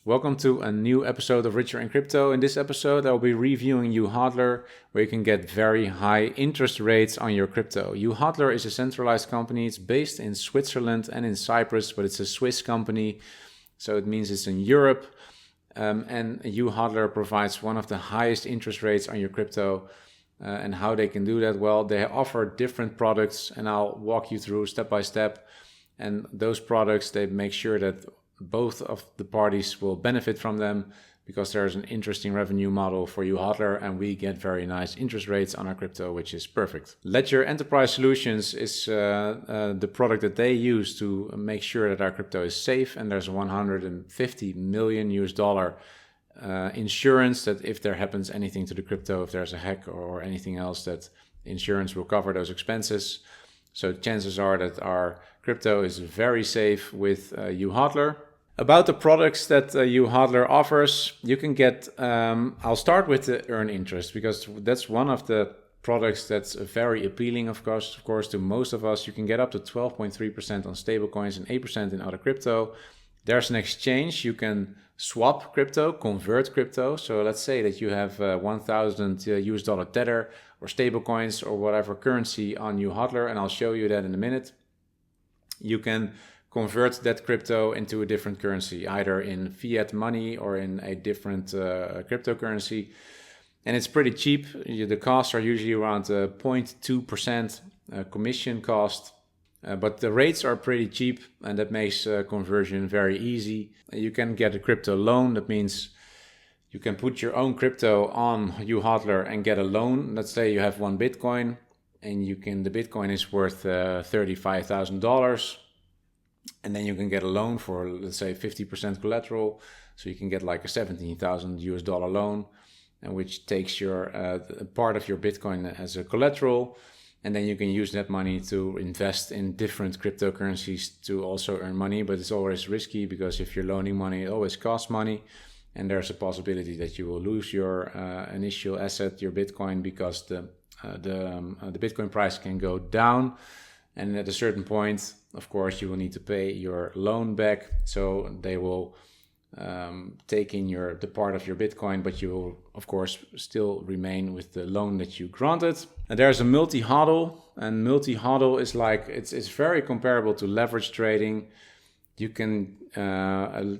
Welcome to a new episode of Richer in Crypto. In this episode, I'll be reviewing YouHodler, where you can get very high interest rates on your crypto. YouHodler is a centralized company. It's based in Switzerland and in Cyprus, but it's a Swiss company, so it means it's in Europe. And YouHodler provides one of the highest interest rates on your crypto. And how they can do that? Well, they offer different products, and I'll walk you through step by step. And those products, they make sure that both of the parties will benefit from them, because there's an interesting revenue model for YouHodler, and we get very nice interest rates on our crypto, which is perfect. Ledger Enterprise Solutions is the product that they use to make sure that our crypto is safe, and there's $150 million insurance that if there happens anything to the crypto, if there's a hack or anything else, that insurance will cover those expenses. So chances are that our crypto is very safe with YouHodler. About the products that YouHodler offers, you can get, I'll start with the earn interest, because that's one of the products that's very appealing, of course, to most of us. You can get up to 12.3% on stablecoins and 8% in other crypto. There's an exchange. You can swap crypto, convert crypto. So let's say that you have 1,000 US dollar Tether or stablecoins or whatever currency on YouHodler, and I'll show you that in a minute. You can convert that crypto into a different currency, either in fiat money or in a different cryptocurrency. And it's pretty cheap. The costs are usually around 0.2% commission cost. But the rates are pretty cheap, and that makes conversion very easy. You can get a crypto loan. That means you can put your own crypto on YouHodler and get a loan. Let's say you have one Bitcoin, and the Bitcoin is worth $35,000. And then you can get a loan for, let's say, 50% collateral. So you can get like a 17,000 US dollar loan, which takes your part of your Bitcoin as a collateral. And then you can use that money to invest in different cryptocurrencies to also earn money. But it's always risky, because if you're loaning money, it always costs money. And there's a possibility that you will lose your initial asset, your Bitcoin, because the Bitcoin price can go down. And at a certain point, of course, you will need to pay your loan back. So they will take in the part of your Bitcoin, but you will, of course, still remain with the loan that you granted. And there's a MultiHODL, and MultiHODL is it's very comparable to leverage trading. You can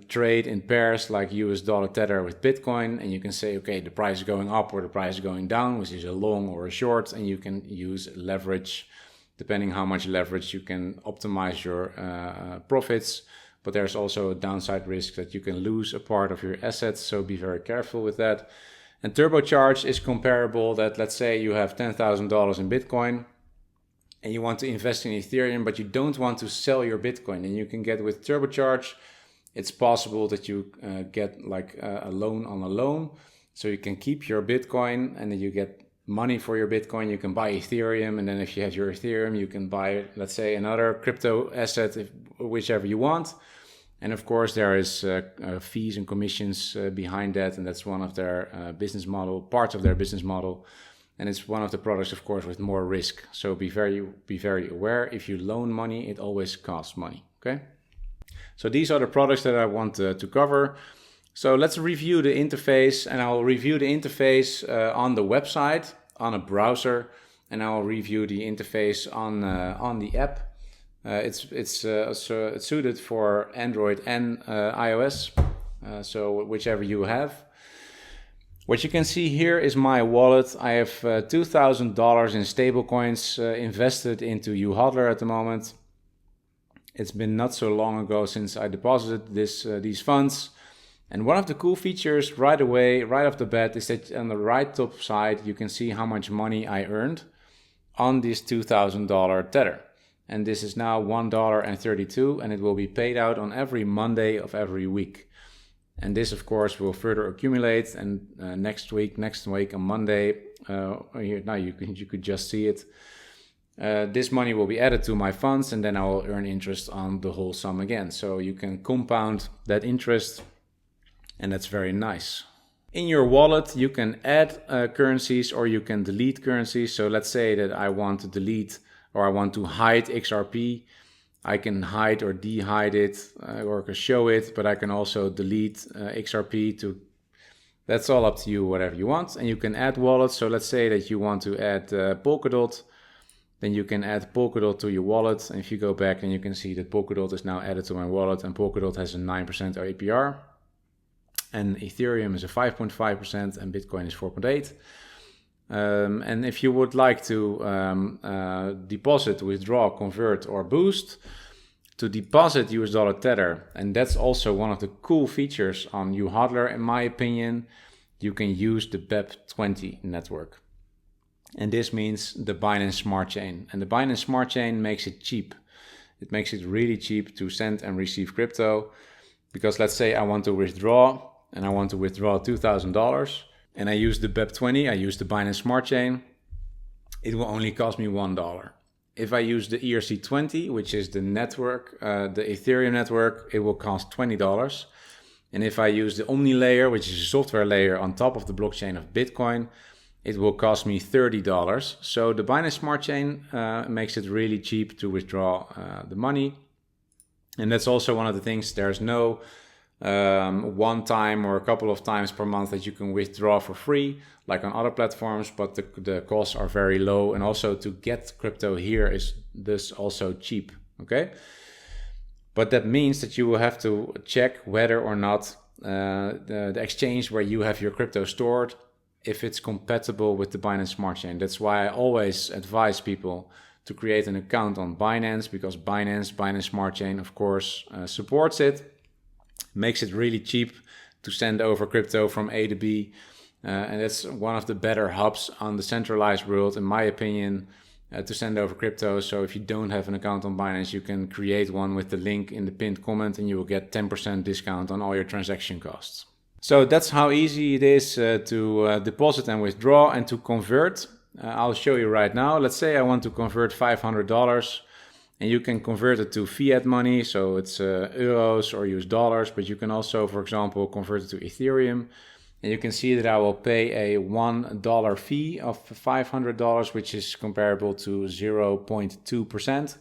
trade in pairs like US dollar Tether with Bitcoin, and you can say, okay, the price is going up or the price is going down, which is a long or a short, and you can use leverage. Depending how much leverage, you can optimize your profits. But there's also a downside risk that you can lose a part of your assets, so be very careful with that. And Turbocharge is comparable, that let's say you have $10,000 in Bitcoin and you want to invest in Ethereum, but you don't want to sell your Bitcoin. And you can get with Turbocharge, it's possible that you get like a loan on a loan. So you can keep your Bitcoin, and then you get money for your Bitcoin. You can buy Ethereum, and then if you have your Ethereum, you can buy, let's say, another crypto asset, whichever you want. And of course, there is fees and commissions behind that, and that's one of their parts of their business model. And it's one of the products, of course, with more risk. So be very aware. If you loan money, it always costs money. Okay. So these are the products that I want to cover. So let's review the interface, and I'll review the interface on the website, on a browser, and I'll review the interface on the app. It's suited for Android and iOS, so whichever you have. What you can see here is my wallet. I have $2,000 in stablecoins invested into YouHodler at the moment. It's been not so long ago since I deposited these funds. And one of the cool features right off the bat, is that on the right top side, you can see how much money I earned on this $2,000 Tether. And this is now $1.32, and it will be paid out on every Monday of every week. And this, of course, will further accumulate. And next week on Monday, now you could just see it. This money will be added to my funds, and then I will earn interest on the whole sum again. So you can compound that interest, and that's very nice. In your wallet, you can add currencies, or you can delete currencies. So let's say that I want to delete, or I want to hide XRP. I can hide or de-hide it or show it, but I can also delete XRP to. That's all up to you, whatever you want. And you can add wallets. So let's say that you want to add Polkadot. Then you can add Polkadot to your wallet. And if you go back, then you can see that Polkadot is now added to my wallet. And Polkadot has a 9% APR. And Ethereum is a 5.5% and Bitcoin is 4.8%. And if you would like to deposit, withdraw, convert, or boost, to deposit US dollar Tether, and that's also one of the cool features on YouHodler, in my opinion, you can use the BEP20 network. And this means the Binance Smart Chain. And the Binance Smart Chain makes it cheap. It makes it really cheap to send and receive crypto. Because let's say I want to withdraw, and I want to withdraw $2,000. And I use the BEP20, I use the Binance Smart Chain, it will only cost me $1. If I use the ERC20, which is the network, the Ethereum network, it will cost $20. And if I use the Omni layer, which is a software layer on top of the blockchain of Bitcoin, it will cost me $30. So the Binance Smart Chain makes it really cheap to withdraw the money. And that's also one of the things, there's no one time or a couple of times per month that you can withdraw for free like on other platforms, but the costs are very low, and also to get crypto here is thus also cheap. Okay, but that means that you will have to check whether or not the exchange where you have your crypto stored, if it's compatible with the Binance Smart Chain. That's why I always advise people to create an account on Binance, because Binance Smart Chain of course supports it. Makes it really cheap to send over crypto from A to B. And that's one of the better hubs on the centralized world, in my opinion, to send over crypto. So if you don't have an account on Binance, you can create one with the link in the pinned comment and you will get 10% discount on all your transaction costs. So that's how easy it is to deposit and withdraw and to convert. I'll show you right now. Let's say I want to convert $500. And you can convert it to fiat money, so it's euros or US dollars, but you can also, for example, convert it to Ethereum. And you can see that I will pay a $1 fee of $500, which is comparable to 0.2%.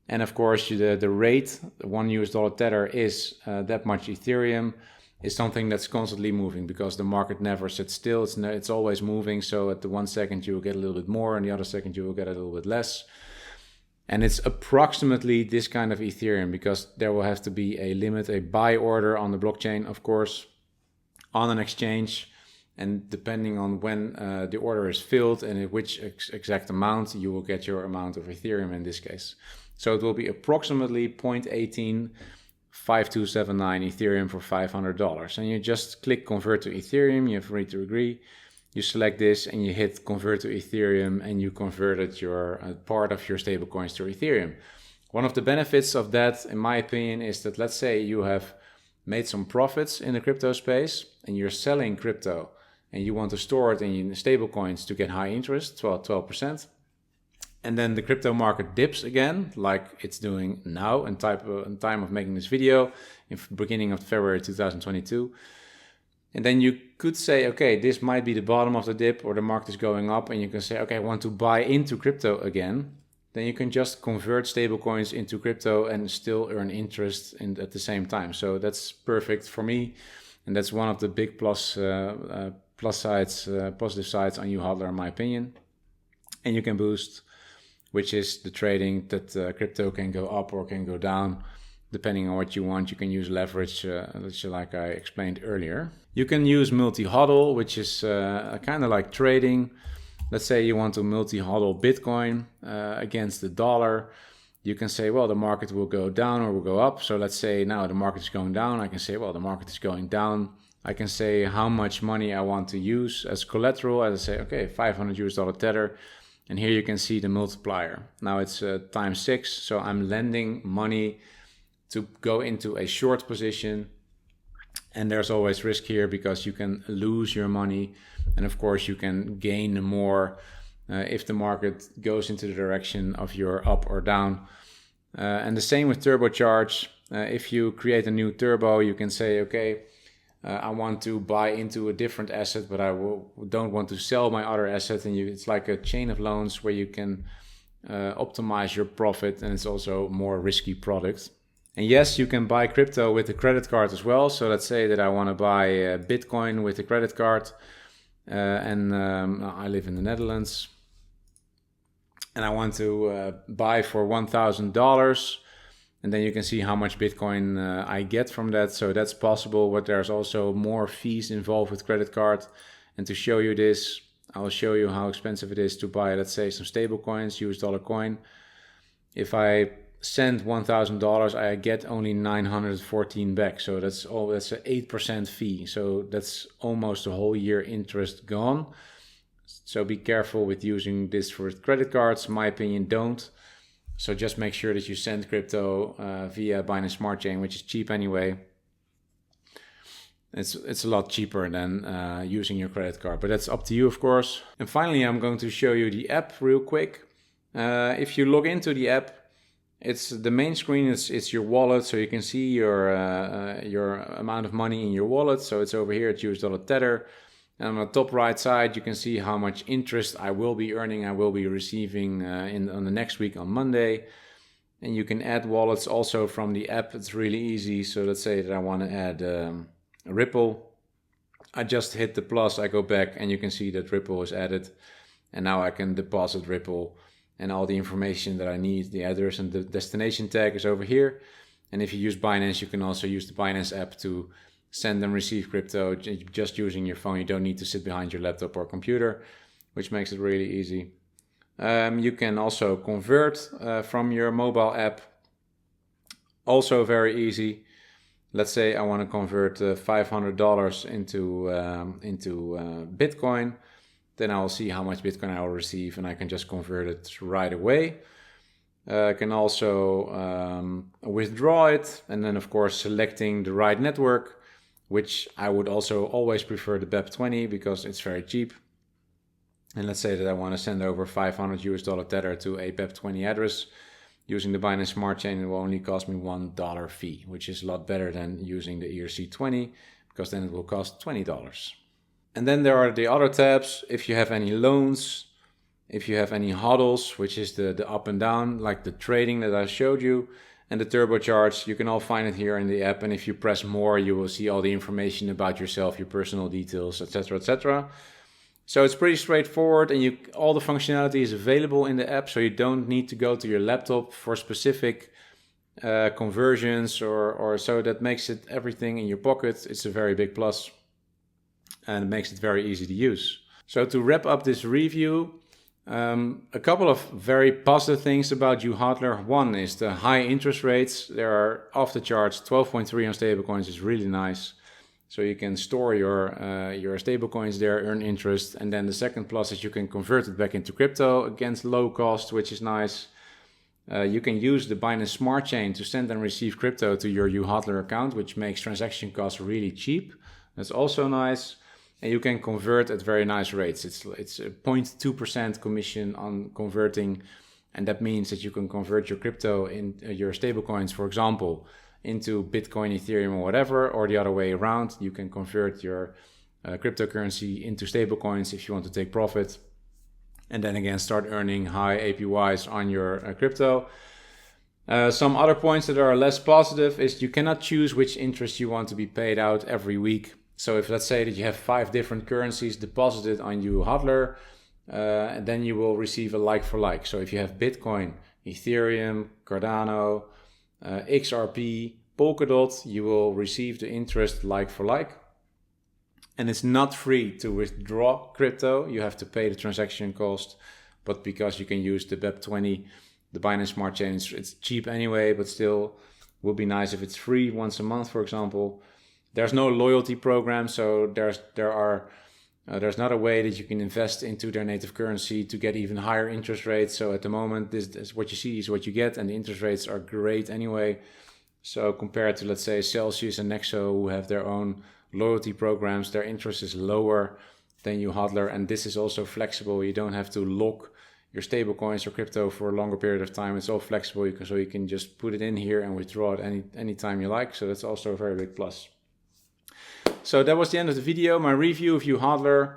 And of course, the rate, $1 Tether is that much Ethereum, is something that's constantly moving because the market never sits still. It's always moving. So at the 1 second, you will get a little bit more, and the other second, you will get a little bit less. And it's approximately this kind of Ethereum, because there will have to be a limit, a buy order on the blockchain, of course, on an exchange. And depending on when the order is filled and at which exact amount, you will get your amount of Ethereum in this case. So it will be approximately 0.185279 Ethereum for $500. And you just click convert to Ethereum, you have ready to agree. You select this and you hit convert to Ethereum, and you converted your part of your stablecoins to Ethereum. One of the benefits of that, in my opinion, is that let's say you have made some profits in the crypto space and you're selling crypto and you want to store it in stablecoins to get high interest, 12%. And then the crypto market dips again, like it's doing now in time of making this video, in beginning of February 2022. And then you could say, okay, this might be the bottom of the dip, or the market is going up, and you can say, okay, I want to buy into crypto again. Then you can just convert stablecoins into crypto and still earn interest at the same time. So that's perfect for me, and that's one of the big positive sides on YouHodler, in my opinion. And you can boost, which is the trading that crypto can go up or can go down. Depending on what you want, you can use leverage, like I explained earlier. You can use MultiHODL, which is kind of like trading. Let's say you want to multi-HODL Bitcoin against the dollar. You can say, well, the market will go down or will go up. So let's say now the market is going down. I can say, well, the market is going down. I can say how much money I want to use as collateral. I say, okay, $500 Tether. And here you can see the multiplier. Now it's times 6. So I'm lending money to go into a short position, and there's always risk here because you can lose your money, and of course you can gain more if the market goes into the direction of your up or down. And the same with Turbocharge. If you create a new turbo, you can say, okay, I want to buy into a different asset, but don't want to sell my other asset. And it's like a chain of loans where you can optimize your profit, and it's also a more risky product. And yes, you can buy crypto with a credit card as well. So let's say that I want to buy Bitcoin with a credit card, and I live in the Netherlands, and I want to buy for $1,000, and then you can see how much Bitcoin I get from that. So that's possible, but there's also more fees involved with credit card. And to show you this, I'll show you how expensive it is to buy, let's say, some stable coins, US dollar coin. If I send $1,000, I get only 914 back. So that's an 8% fee. So that's almost a whole year interest gone. So be careful with using this for credit cards. In my opinion, don't. So just make sure that you send crypto via Binance Smart Chain, which is cheap anyway. It's a lot cheaper than using your credit card, but that's up to you, of course. And finally, I'm going to show you the app real quick. If you log into the app, it's the main screen. It's your wallet, so you can see your amount of money in your wallet. So it's over here at US Dollar Tether. And on the top right side, you can see how much interest I will be earning. I will be receiving on the next week on Monday. And you can add wallets also from the app. It's really easy. So let's say that I want to add Ripple. I just hit the plus, I go back, and you can see that Ripple is added, and now I can deposit Ripple, and all the information that I need, the address and the destination tag, is over here. And if you use Binance, you can also use the Binance app to send and receive crypto just using your phone. You don't need to sit behind your laptop or computer, which makes it really easy. You can also convert from your mobile app, also very easy. Let's say I want to convert $500 into Bitcoin. Then I will see how much Bitcoin I will receive, and I can just convert it right away. I can also withdraw it, and then of course selecting the right network, which I would also always prefer the BEP20 because it's very cheap. And let's say that I want to send over 500 US dollar Tether to a BEP20 address. Using the Binance Smart Chain, it will only cost me $1 fee, which is a lot better than using the ERC20, because then it will cost $20. And then there are the other tabs. If you have any loans, if you have any HODLs, which is the up and down, like the trading that I showed you, and the Turbocharge, you can all find it here in the app. And if you press more, you will see all the information about yourself, your personal details, etc., etc. So it's pretty straightforward, and all the functionality is available in the app, so you don't need to go to your laptop for specific conversions or so. That makes it everything in your pocket. It's a very big plus, and it makes it very easy to use. So to wrap up this review, a couple of very positive things about YouHodler. One is the high interest rates. They are off the charts. 12.3 on stablecoins is really nice. So you can store your stablecoins there, earn interest. And then the second plus is you can convert it back into crypto against low cost, which is nice. You can use the Binance Smart Chain to send and receive crypto to your YouHodler account, which makes transaction costs really cheap. That's also nice. And you can convert at very nice rates. It's a 0.2% commission on converting. And that means that you can convert your crypto in your stablecoins, for example, into Bitcoin, Ethereum, or whatever, or the other way around. You can convert your cryptocurrency into stablecoins if you want to take profit, and then again start earning high APYs on your crypto. Some other points that are less positive is you cannot choose which interest you want to be paid out every week. So if let's say that you have 5 different currencies deposited on YouHodler, and then you will receive a like for like. So if you have Bitcoin, Ethereum, Cardano, XRP, Polkadot, you will receive the interest like for like. And it's not free to withdraw crypto. You have to pay the transaction cost. But because you can use the BEP20, the Binance Smart Chain, it's cheap anyway, but still would be nice if it's free once a month, for example. There's no loyalty program, so there's not a way that you can invest into their native currency to get even higher interest rates. So at the moment, this is what you see is what you get, and the interest rates are great anyway. So compared to, let's say, Celsius and Nexo, who have their own loyalty programs, their interest is lower than YouHodler, and this is also flexible. You don't have to lock your stable coins or crypto for a longer period of time. It's all flexible, so you can just put it in here and withdraw it any time you like. So that's also a very big plus. So that was the end of the video, my review of YouHodler.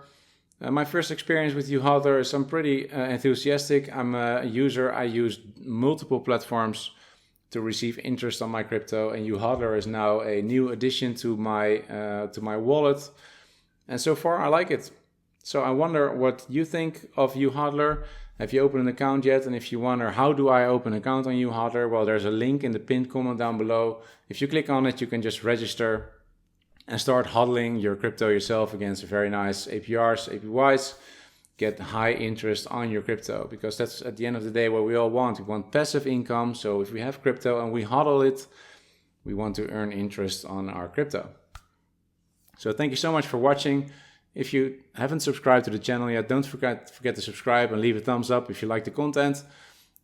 My first experience with YouHodler is I'm pretty enthusiastic. I'm a user. I use multiple platforms to receive interest on my crypto, and YouHodler is now a new addition to my wallet. And so far, I like it. So I wonder what you think of YouHodler. Have you opened an account yet? And if you wonder, how do I open an account on YouHodler? Well, there's a link in the pinned comment down below. If you click on it, you can just register and start hodling your crypto yourself against very nice APRs, APYs, get high interest on your crypto, because that's at the end of the day what we all want. We want passive income. So if we have crypto and we hodl it, we want to earn interest on our crypto. So thank you so much for watching. If you haven't subscribed to the channel yet, don't forget to subscribe and leave a thumbs up if you like the content.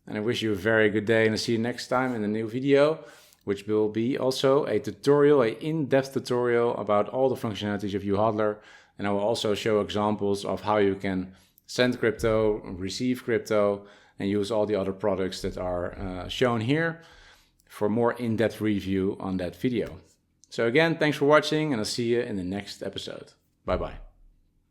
And I wish you a very good day, and I'll see you next time in a new video, which will be also a tutorial, an in-depth tutorial about all the functionalities of YouHodler. And I will also show examples of how you can send crypto, receive crypto, and use all the other products that are shown here for more in-depth review on that video. So again, thanks for watching, and I'll see you in the next episode. Bye-bye.